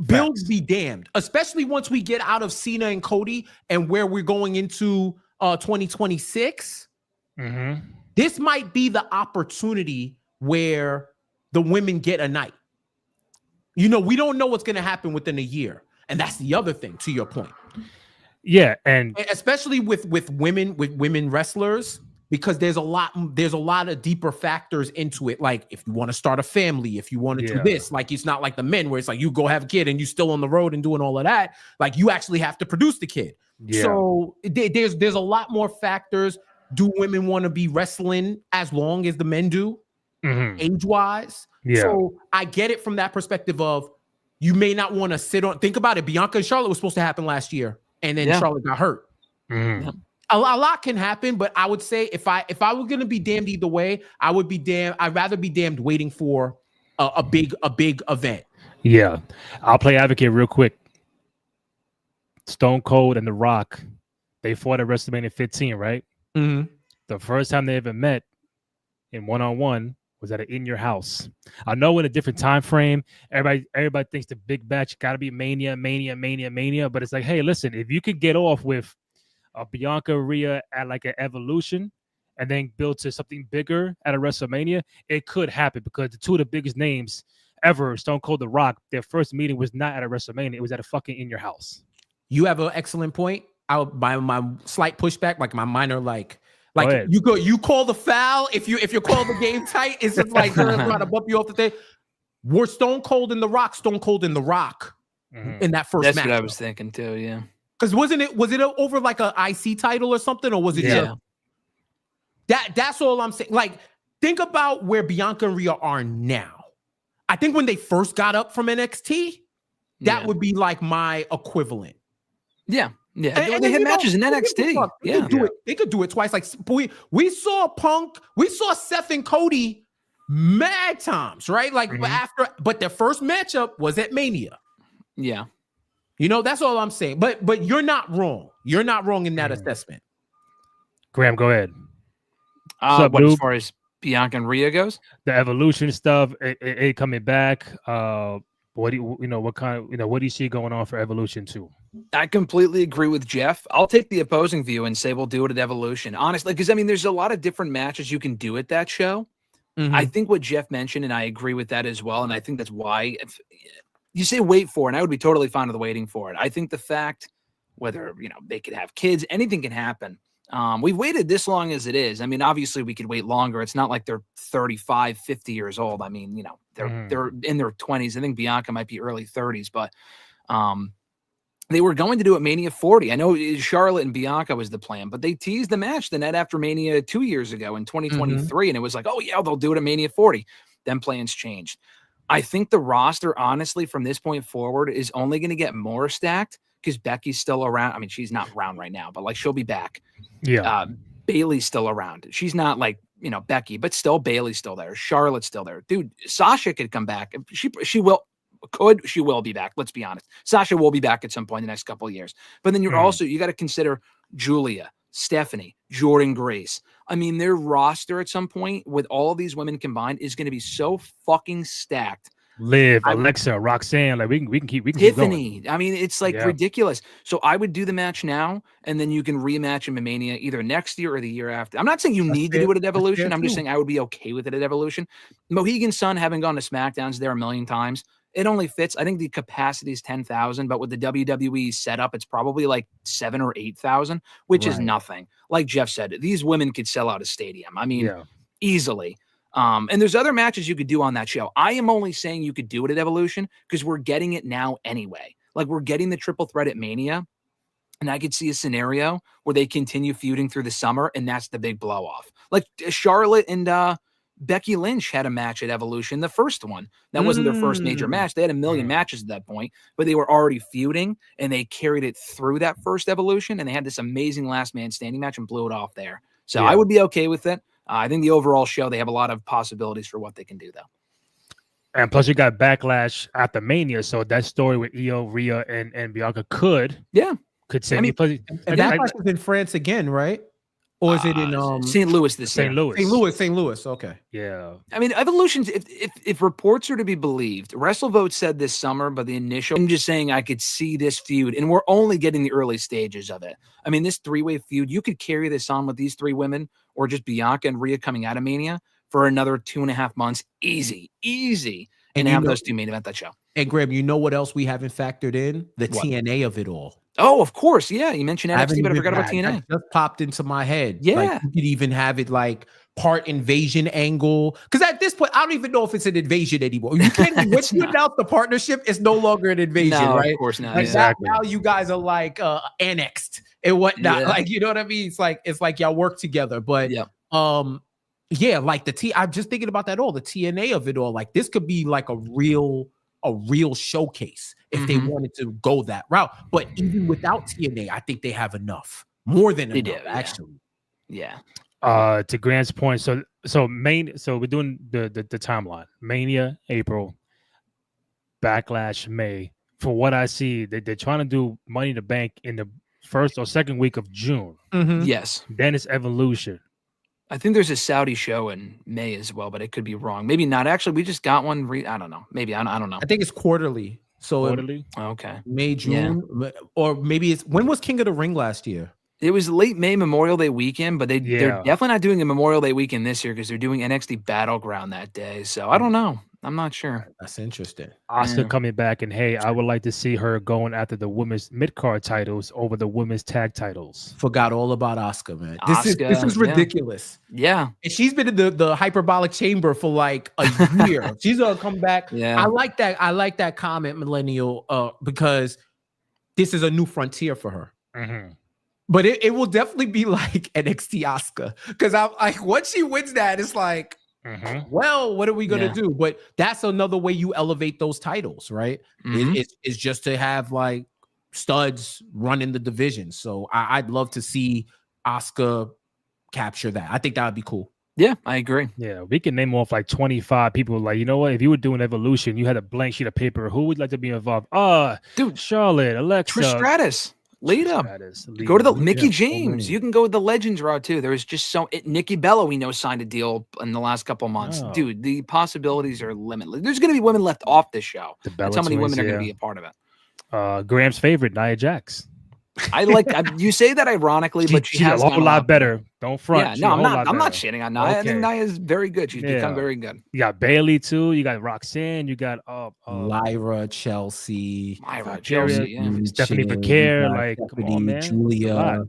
Bills be damned, especially once we get out of Cena and Cody and where we're going into 2026. This might be the opportunity where the women get a night. We don't know what's going to happen within a year. And that's the other thing, to your point. Yeah. And especially with women wrestlers, because there's a lot of deeper factors into it. Like if you want to start a family, if you want to do this, like it's not like the men where it's like you go have a kid and you still on the road and doing all of that. Like you actually have to produce the kid. Yeah. So there's a lot more factors. Do women want to be wrestling as long as the men do? age-wise. Yeah. So I get it from that perspective of you may not want to sit on. Think about it. Bianca and Charlotte was supposed to happen last year, and then Charlotte got hurt. A lot can happen, but I would say if I were going to be damned either way, I'd rather be damned waiting for a big event. Yeah. I'll play advocate real quick. Stone Cold and The Rock, they fought at WrestleMania 15, right? Mm-hmm. The first time they ever met in one-on-one was at In Your House. I know in a different time frame, everybody thinks the big match got to be Mania, but it's like, hey, listen, if you could get off with a Bianca Rhea at like an Evolution and then build to something bigger at a WrestleMania, it could happen because the two of the biggest names ever, Stone Cold, The Rock, their first meeting was not at a WrestleMania. It was at a fucking In Your House. You have an excellent point. My slight pushback, like my minor, like you call the foul if you call the game tight. It's just like they're trying to bump you off the thing. We're Stone Cold in the Rock in that first match. That's what I was thinking too. Yeah, because was it over like a IC title or something, or was it just that's all I'm saying. Like, think about where Bianca and Rhea are now. I think when they first got up from NXT, that would be like my equivalent. Yeah. And they had matches in NXT. They could do it twice. Like we saw Punk, we saw Seth and Cody mad times, right? Like but their first matchup was at Mania. Yeah. That's all I'm saying. But you're not wrong. You're not wrong in that assessment. Graham, go ahead. As far as Bianca and Rhea goes? The Evolution stuff, it coming back. What do you see going on for Evolution 2? I completely agree with Jeff. I'll take the opposing view and say we'll do it at Evolution. Honestly, because there's a lot of different matches you can do at that show. I think what Jeff mentioned, and I agree with that as well. And I think that's why you say wait for it, and I would be totally fine with waiting for it. I think the fact whether they could have kids, anything can happen. We've waited this long as it is. Obviously we could wait longer. It's not like they're 35, 50 years old. They're in their 20s. I think Bianca might be early 30s, but they were going to do it Mania 40. I know Charlotte and Bianca was the plan, but they teased the match the night after Mania 2 years ago in 2023. And it was like, oh yeah, they'll do it at Mania 40. Then plans changed. I think the roster, honestly, from this point forward is only going to get more stacked because Becky's still around. She's not around right now, but she'll be back. Yeah. Bailey's still around. She's not Becky, but still Bailey's still there. Charlotte's still there. Dude, Sasha could come back. She will be back. Let's be honest. Sasha will be back at some point in the next couple of years. But then you got to consider Julia, Stephanie, Jordan Grace. Their roster at some point with all of these women combined is going to be so fucking stacked. Liv, Alexa, Roxanne, we can keep Tiffany. Going. It's ridiculous. So I would do the match now, and then you can rematch them in Mania either next year or the year after. I'm not saying you need to do it at Evolution. I'm just saying I would be okay with it at Evolution. Mohegan Sun, having gone to SmackDown's there a million times, it only fits. I think the capacity is 10,000, but with the WWE setup, it's probably like 7,000 or 8,000, which is nothing. Like Jeff said, these women could sell out a stadium. Easily. And there's other matches you could do on that show. I am only saying you could do it at Evolution because we're getting it now anyway. Like we're getting the triple threat at Mania. And I could see a scenario where they continue feuding through the summer, and that's the big blow off. Like Charlotte and Becky Lynch had a match at Evolution, the first one. That wasn't their first major match. They had a million matches at that point, but they were already feuding, and they carried it through that first Evolution, and they had this amazing last man standing match and blew it off there. So I would be okay with it. I think the overall show, they have a lot of possibilities for what they can do, though. And plus, you got Backlash after Mania, so that story with Io, Rhea, and Bianca could say. And Backlash is in France again, right? Or is it in St. Louis this year? St. Louis. Okay. Yeah. Evolution's, if reports are to be believed, WrestleVote said this summer, but the initial, I'm just saying I could see this feud, and we're only getting the early stages of it. This three-way feud, you could carry this on with these three women, or just Bianca and Rhea coming out of Mania for another 2.5 months. Easy. And have those two main event that show. And Graham, you know what else we haven't factored in? The TNA of it all. Oh, of course. Yeah. You mentioned NXT, but I forgot about TNA. That just popped into my head. Yeah. You could even have it like part invasion angle. Because at this point, I don't even know if it's an invasion anymore. You can't, once you announce the partnership, it's no longer an invasion, right? Of course not. Like exactly. Now you guys are like annexed and whatnot. Yeah. Like, you know what I mean? It's like y'all work together. But Yeah, like I'm just thinking about that all, the TNA of it all. Like this could be like a real showcase if they wanted to go that route. But even without TNA, I think they have enough. More than enough, actually. Yeah. To Grant's point, so we're doing the timeline. Mania, April, Backlash, May. For what I see, they're trying to do Money in the Bank in the first or second week of June. Yes. Then it's Evolution. I think there's a Saudi show in May as well, but it could be wrong. Maybe not. Actually, we just got one. I don't know. Maybe I don't know. I think it's quarterly. So Quarterly? Okay. May, June, or maybe it's when was King of the Ring last year? It was late May, Memorial Day weekend, but they're definitely not doing a Memorial Day weekend this year because they're doing NXT Battleground that day. So I don't know. I'm not sure. That's interesting. Asuka coming back, and hey, I would like to see her going after the women's mid-card titles over the women's tag titles. Forgot all about Asuka, man. This is ridiculous. Yeah. And she's been in the hyperbolic chamber for like a year. She's gonna come back. Yeah. I like that comment, Millennial, because this is a new frontier for her. Mm-hmm. But it will definitely be like NXT Asuka. Because I'm like, once she wins that, it's like, well, what are we gonna do? But that's another way you elevate those titles, right? It's just to have like studs running the division. So I'd love to see Asuka capture that. I think that would be cool. Yeah, I agree. Yeah, we can name off like 25 people. Like, you know what? If you were doing Evolution, you had a blank sheet of paper. Who would like to be involved? Dude, Charlotte, Alexa, Trish Stratus. Lita. Go to the Mickey James. You can go with the Legends route too. There is just Nikki Bella, we know, signed a deal in the last couple of months. Dude, the possibilities are limitless. There's going to be women left off this show. That's how many women are going to be a part of it. Graham's favorite, Nia Jax. You say that ironically, but she's a whole lot better. Don't front. Yeah, no, I'm not shitting on Nia. Okay. I think Nia is very good. She's become very good. You got Bailey too. You got Roxanne. You got Lyra, Chelsea, Stephanie Becker. Like, come on, man. Julia,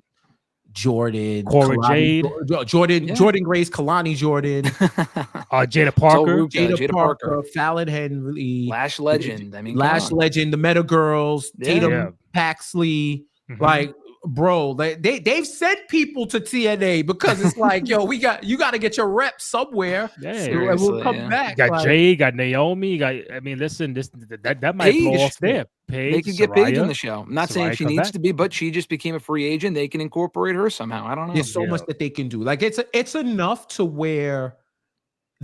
Jordan, Cora Jade, Jordan Grace, Kalani Jordan, Jada Parker, Jada Parker, Fallon Henley, Lash Legend. Legend, the Meta Girls, Tatum Paxley. Like, bro, they've sent people to TNA because it's like, yo, you got to get your rep somewhere. And we'll come back. You got Jay, you got Naomi, listen, that might blow off there. Paige, they could get Paige in the show. I'm not saying she needs to be, but she just became a free agent. They can incorporate her somehow. I don't know. There's so much that they can do. Like, it's enough to where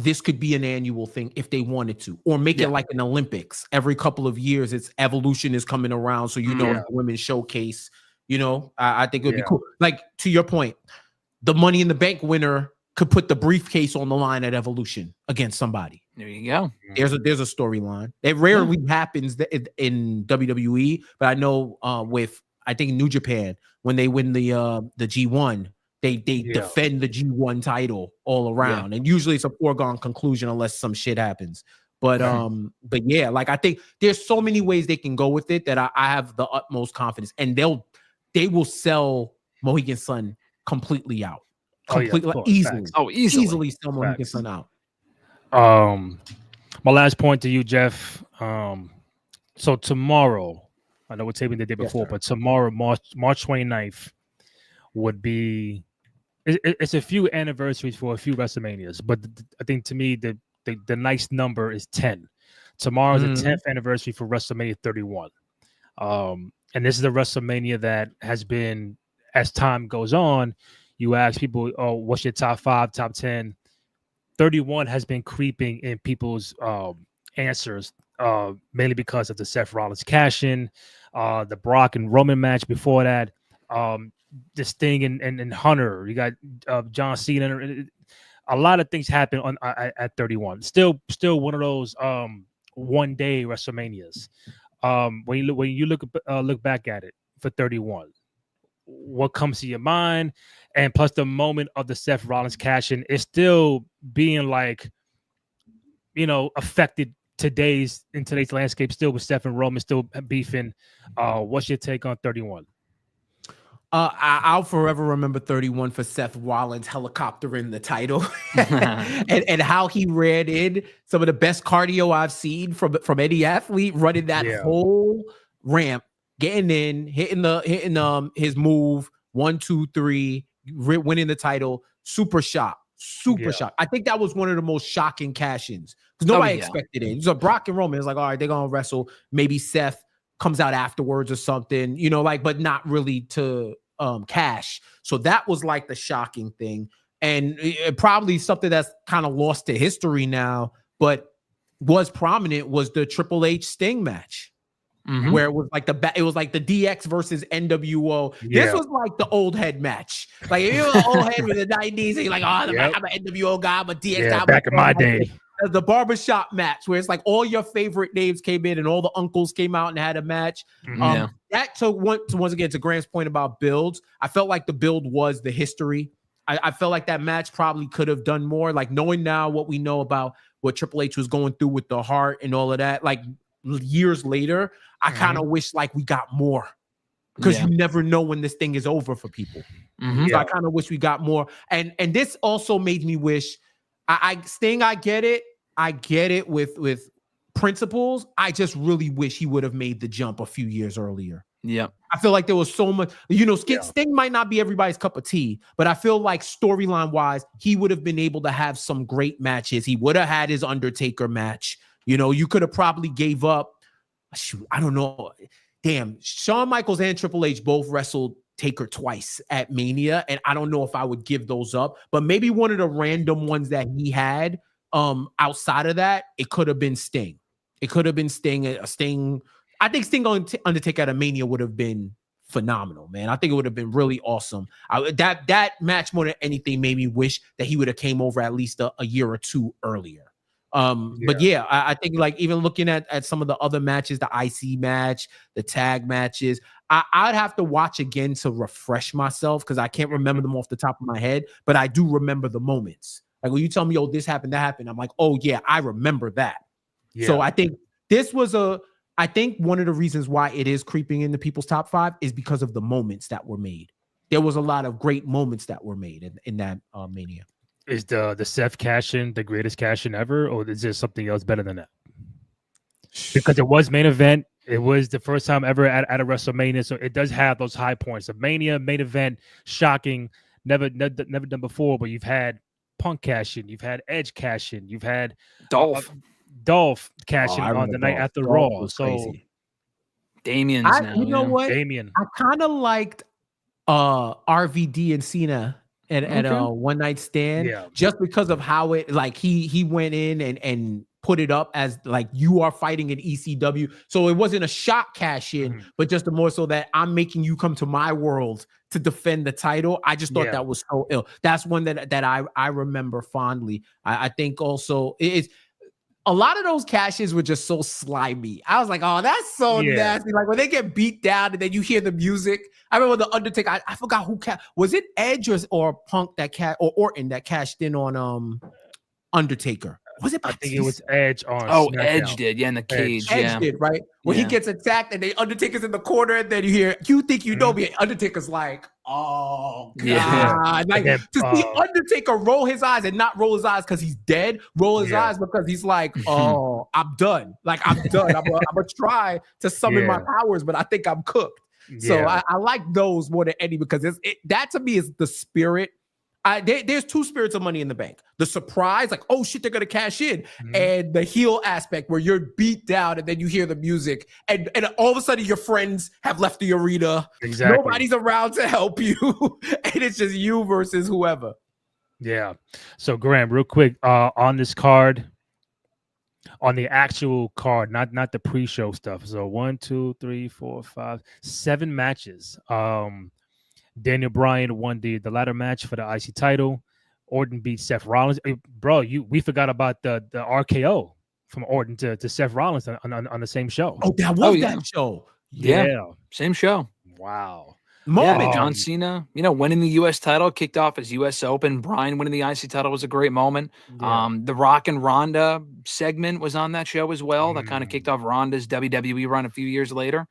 this could be an annual thing if they wanted to, or make it like an Olympics. Every couple of years, it's Evolution is coming around, so the women's showcase. I think it would be cool. Like, to your point, the Money in the Bank winner could put the briefcase on the line at Evolution against somebody. There you go. There's a storyline. It rarely happens in WWE, but I know with I think New Japan, when they win the G1. They defend the G1 title all around, and usually it's a foregone conclusion unless some shit happens. But yeah, like, I think there's so many ways they can go with it that I have the utmost confidence, and they will sell Mohegan Sun completely out, easily. Easily sell Mohegan Sun out. My last point to you, Jeff. So tomorrow, I know we're taping the day before, but tomorrow, March 29th, would be. It's a few anniversaries for a few WrestleManias, but I think to me the nice number is 10. Tomorrow's the 10th anniversary for WrestleMania 31. And this is a WrestleMania that has been, as time goes on, you ask people, oh, what's your top 5, top 10? 31 has been creeping in people's answers, mainly because of the Seth Rollins cash-in, the Brock and Roman match before that, this thing and Hunter. You got John Cena. A lot of things happen at 31. Still one of those one-day WrestleManias. When you look back at it for 31, what comes to your mind? And plus the moment of the Seth Rollins cash-in is still being like, affected in today's landscape, still with Seth and Roman still beefing. What's your take on 31? I'll forever remember 31 for Seth Rollins helicoptering the title and how he ran in some of the best cardio I've seen from any athlete, running that whole ramp, getting in, hitting his move, 1, 2, 3, winning the title. Super shot. Super shocked. I think that was one of the most shocking cash-ins because nobody expected it. So Brock and Roman is like, all right, they're gonna wrestle. Maybe Seth comes out afterwards or something, you know, like, but not really to cash. So that was like the shocking thing, and it probably something that's kind of lost to history now, but was prominent was the Triple H Sting match. Where it was like the DX versus NWO. Yeah. This was like the old head match. Like if you were an old head with the 90s, and you're like, oh, I'm an NWO guy, I'm a DX guy. Back in my day. The barbershop match where it's like all your favorite names came in and all the uncles came out and had a match. That once again to Graham's point about builds, I felt like the build was the history. I felt like that match probably could have done more. Like knowing now what we know about what Triple H was going through with the heart and all of that, like years later, I kind of wish like we got more because you never know when this thing is over for people. So I kind of wish we got more. And this also made me wish Sting, I get it with principles. I just really wish he would have made the jump a few years earlier. Yeah. I feel like there was so much, you know, Sting might not be everybody's cup of tea, but I feel like storyline wise, he would have been able to have some great matches. He would have had his Undertaker match. You know, you could have probably gave up. Shoot, I don't know. Damn, Shawn Michaels and Triple H both wrestled Taker twice at Mania, and I don't know if I would give those up. But maybe one of the random ones that he had outside of that, it could have been Sting. It could have been Sting. Sting. I think Sting on Undertaker at a Mania would have been phenomenal, man. I think it would have been really awesome. That match more than anything made me wish that he would have came over at least a year or two earlier. But yeah, I think like even looking at some of the other matches, the IC match, the tag matches, I'd have to watch again to refresh myself because I can't remember them off the top of my head, but I do remember the moments. Like when you tell me, oh, this happened, that happened, I'm like, oh yeah, I remember that. So I think this was I think one of the reasons why it is creeping into people's top 5 is because of the moments that were made. There was a lot of great moments that were made in that Mania. Is the Seth cash-in the greatest cash-in ever, or is there something else better than that? Because it was main event. It was the first time ever at a WrestleMania, so it does have those high points. Of Mania, main event, shocking, never done before, but you've had Punk cash-in, you've had Edge cash-in, you've had Dolph cash-in on the night after Raw. So crazy. Damien's you know what? Damien. I kind of liked RVD and Cena at a one night stand, just because of how it like he went in and put it up as like you are fighting an ECW, so it wasn't a shock cash in, but just more so that I'm making you come to my world to defend the title. I just thought that was so ill. That's one that I remember fondly. I think also it's a lot of those cashes were just so slimy. I was like, oh, that's so nasty. Like when they get beat down and then you hear the music. I remember the Undertaker. I forgot who was it, Edge or Punk or Orton that cashed in on Undertaker. Was it? I think it was Edge on. Oh, SmackDown. Edge did, in the cage. Edge did, right? When he gets attacked and the Undertaker's in the corner, and then you hear, "You think you know me?" Undertaker's like, "Oh God!" Like to see Undertaker roll his eyes and not roll his eyes because he's dead. Roll his eyes because he's like, "Oh, I'm done. Like I'm done. I'm gonna try to summon my powers, but I think I'm cooked." So I like those more than any because that to me is the spirit. There's two spirits of Money in the Bank. The surprise, like, oh shit, they're gonna cash in, and the heel aspect where you're beat down and then you hear the music, and all of a sudden your friends have left the arena. Exactly. Nobody's around to help you, and it's just you versus whoever. Yeah. So Graham, real quick, on this card, on the actual card, not the pre-show stuff. So 1, 2, 3, 4, 5, 7 matches. Daniel Bryan won the ladder match for the IC title. Orton beat Seth Rollins. Hey, bro, we forgot about the RKO from Orton to Seth Rollins on the same show. Oh, that was that show. Yeah, same show. Wow. Moment. John Cena, winning the U.S. title, kicked off as U.S. Open. Bryan winning the IC title was a great moment. The Rock and Ronda segment was on that show as well. That kind of kicked off Ronda's WWE run a few years later.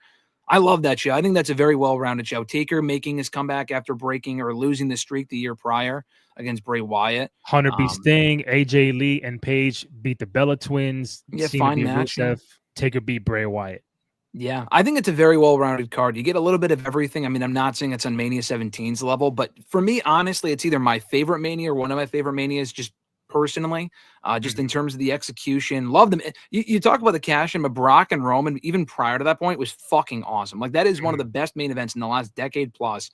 I love that show. I think that's a very well-rounded show. Taker making his comeback after breaking or losing the streak the year prior against Bray Wyatt. Hunter beat Sting. AJ Lee and Paige beat the Bella Twins. Yeah, Cena fine beat match. Rusev. Taker beat Bray Wyatt. Yeah, I think it's a very well-rounded card. You get a little bit of everything. I mean, I'm not saying it's on Mania 17's level, but for me, honestly, it's either my favorite Mania or one of my favorite Manias, just personally, just in terms of the execution. Love them. You talk about the cash in, but Brock and Roman, even prior to that point, was fucking awesome. Like, that is one of the best main events in the last decade plus,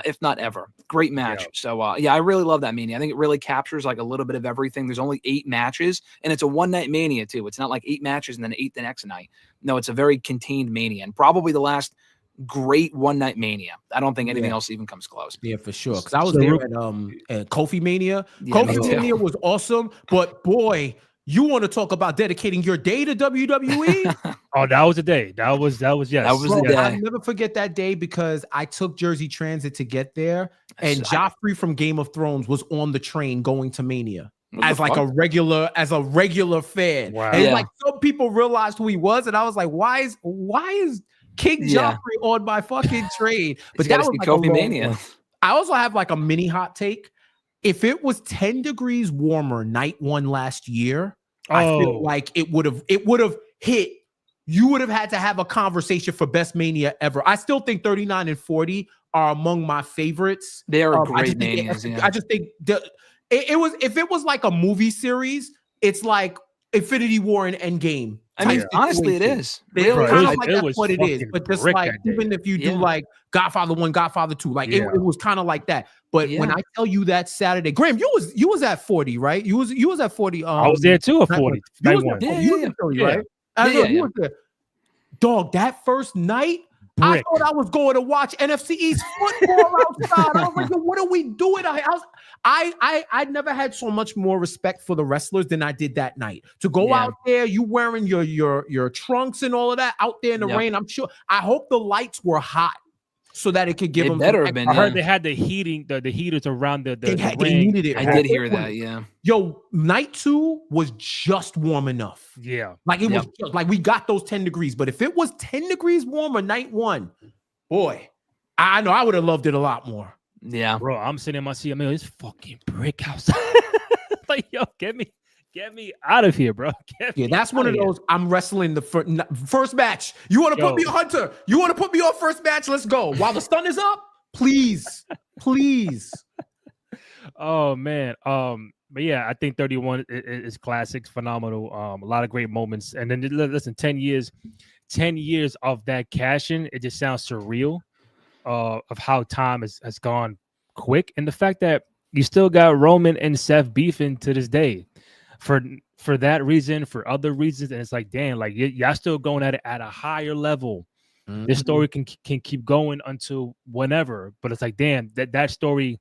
if not ever. Great match. Yeah. So, yeah, I really love that Mania. I think it really captures like a little bit of everything. There's only 8 matches, and it's a one-night Mania, too. It's not like 8 matches and then 8 the next night. No, it's a very contained Mania, and probably the last great one-night Mania. I don't think anything else even comes close. Yeah, for sure. Because I was there at Kofi Mania. Yeah, Kofi Mania was awesome, but boy, you want to talk about dedicating your day to WWE? Oh, that was the day. That was yes. That was Bro, the day. I'll never forget that day because I took Jersey Transit to get there, and Joffrey from Game of Thrones was on the train going to Mania. As like a regular fan. Wow. And like some people realized who he was, and I was like, why is King Joffrey on my fucking train? But that was like Kofi Mania. I also have like a mini hot take. If it was 10 degrees warmer night 1 last year, I feel like it would have hit. You would have had to have a conversation for best Mania ever. I still think 39 and 40 are among my favorites. They are great Manias. I just think it was, if it was like a movie series, it's like Infinity War and Endgame. I mean, honestly, it is. Really, kind of like that's what it is. But just like, even if you do like Godfather 1, Godfather 2, like it was kind of like that. But when I tell you that Saturday, Graham, you was at 40, right? You was at 40. I was there too at 40. You was at 40, right? I know you was there. Dog, that first night, I thought I was going to watch NFC East football outside. I was like, yo, what are we doing? I never had so much more respect for the wrestlers than I did that night. To go out there, you wearing your trunks and all of that out there in the rain. I'm sure. I hope the lights were hot so that it could give them. Better have been. I heard they had the heating, the heaters around the they ring. needed it. I did hear that. Yeah. Yo, night 2 was just warm enough. Yeah. Like it was just, like we got those 10 degrees. But if it was 10 degrees warmer night 1, boy, I know I would have loved it a lot more. Yeah. Bro, I'm sitting in my seat. I mean, it's fucking brick outside. Like, yo, get me out of here, bro. That's one of those. I'm wrestling the first match. You want to put me on Hunter? You want to put me on first match? Let's go. While the sun is up, please. Oh man. But yeah, I think 31 is classic, phenomenal. A lot of great moments. And then listen, 10 years of that cash-in, it just sounds surreal. Of how time has gone quick, and the fact that you still got Roman and Seth beefing to this day for that reason, for other reasons, and it's like, damn, like y'all still going at it at a higher level. This story can keep going until whenever, but it's like, damn, that story.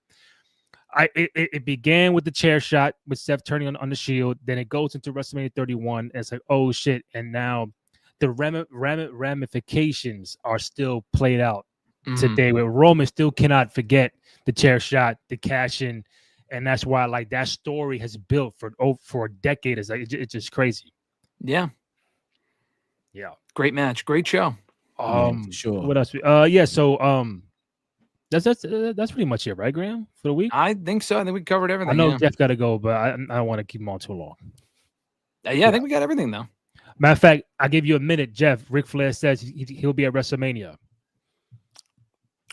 It began with the chair shot with Seth turning on the Shield, then it goes into WrestleMania 31, and it's like, oh shit, and now the ramifications are still played out today, where Roman still cannot forget the chair shot, the cash in, and that's why like that story has built for a decade. It's like it's just crazy. Yeah. Great match, great show. Sure. What else? So that's pretty much it, right, Graham, for the week? I think so. I think we covered everything. I know Jeff got to go, but I don't want to keep him on too long. Yeah, I think we got everything though. Matter of fact, I give you a minute, Jeff. Ric Flair says he'll be at WrestleMania.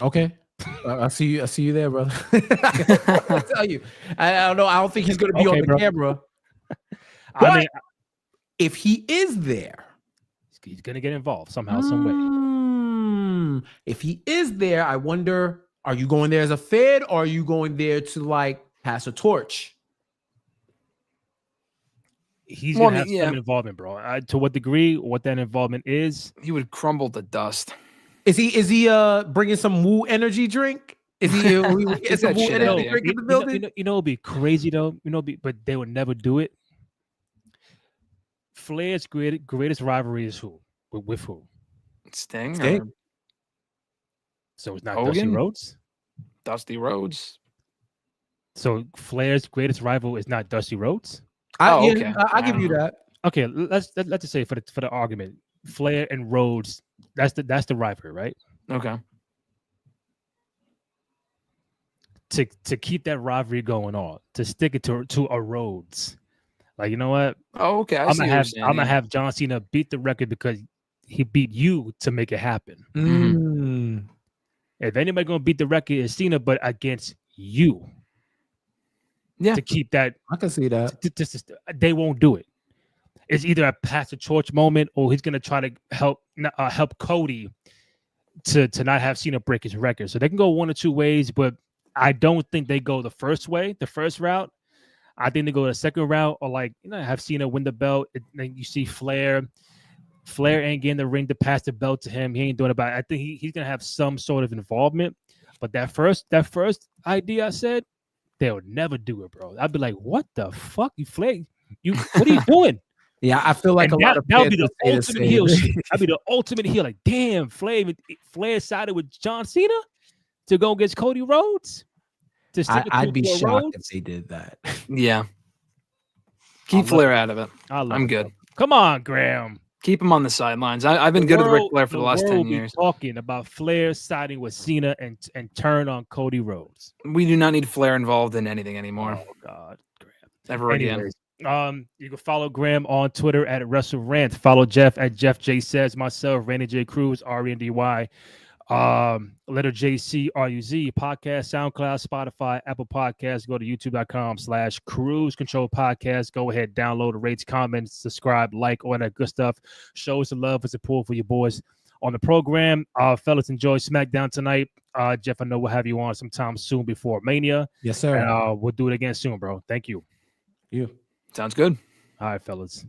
Okay. I see you there, brother. I tell you. I don't know. I don't think he's going to be on the camera. But I mean, if he is there, he's going to get involved somehow, some way. If he is there, I wonder, are you going there as a Fed, or are you going there to like pass a torch? He's going to have some involvement, bro. To what degree, what that involvement is. He would crumble to dust. Is he bringing some Woo energy drink? Is he is some Woo energy drink in the building? It'd be crazy though. But they would never do it. Flair's greatest rivalry is who? With who? Sting. So it's not Hogan? Dusty Rhodes. Dusty Rhodes. So Flair's greatest rival is not Dusty Rhodes. Okay. I'll give you that. Okay, let's just say for the argument, Flair and Rhodes. That's the rivalry, right? Okay. To keep that rivalry going on, to stick it to a Rhodes, like, you know what? Oh, okay. I'm gonna have John Cena beat the record because he beat you to make it happen. If anybody gonna beat the record, it's Cena, but against you. Yeah, to keep that. I can see that. They won't do it. It's either a pass the torch moment, or he's gonna try to help Cody to not have Cena break his record. So they can go one or two ways, but I don't think they go the first route. I think they go the second route, or have Cena win the belt. Then you see Flair ain't getting the ring to pass the belt to him. He ain't doing it. But I think he's gonna have some sort of involvement. But that first idea I said, they'll never do it, bro. I'd be like, what the fuck, you Flair? What are you doing? Yeah, I feel like that would be the ultimate heel shit. That'd be the ultimate heel. Like, damn, Flair sided with John Cena to go against Cody Rhodes. I'd be shocked if they did that. Yeah. Keep Flair out of it. I'm good. Bro. Come on, Graham. Keep him on the sidelines. I've been good with Ric Flair for the last 10 years. Talking about Flair siding with Cena and turn on Cody Rhodes. We do not need Flair involved in anything anymore. Oh God, Graham. Ever again. You can follow Graham on Twitter at WrestleRant. Follow Jeff at Jeff J Says. Myself, Randy J Cruz, RNDY. Letter JC RUZ. Podcast, SoundCloud, Spotify, Apple Podcasts. Go to youtube.com/Cruise Control Podcast. Go ahead, download, rate, comment, subscribe, like, all that good stuff. Show us the love and support for your boys on the program. Fellas, enjoy SmackDown tonight. Jeff, I know we'll have you on sometime soon before Mania. Yes, sir. And we'll do it again soon, bro. Thank you. You. Sounds good. All right, fellas.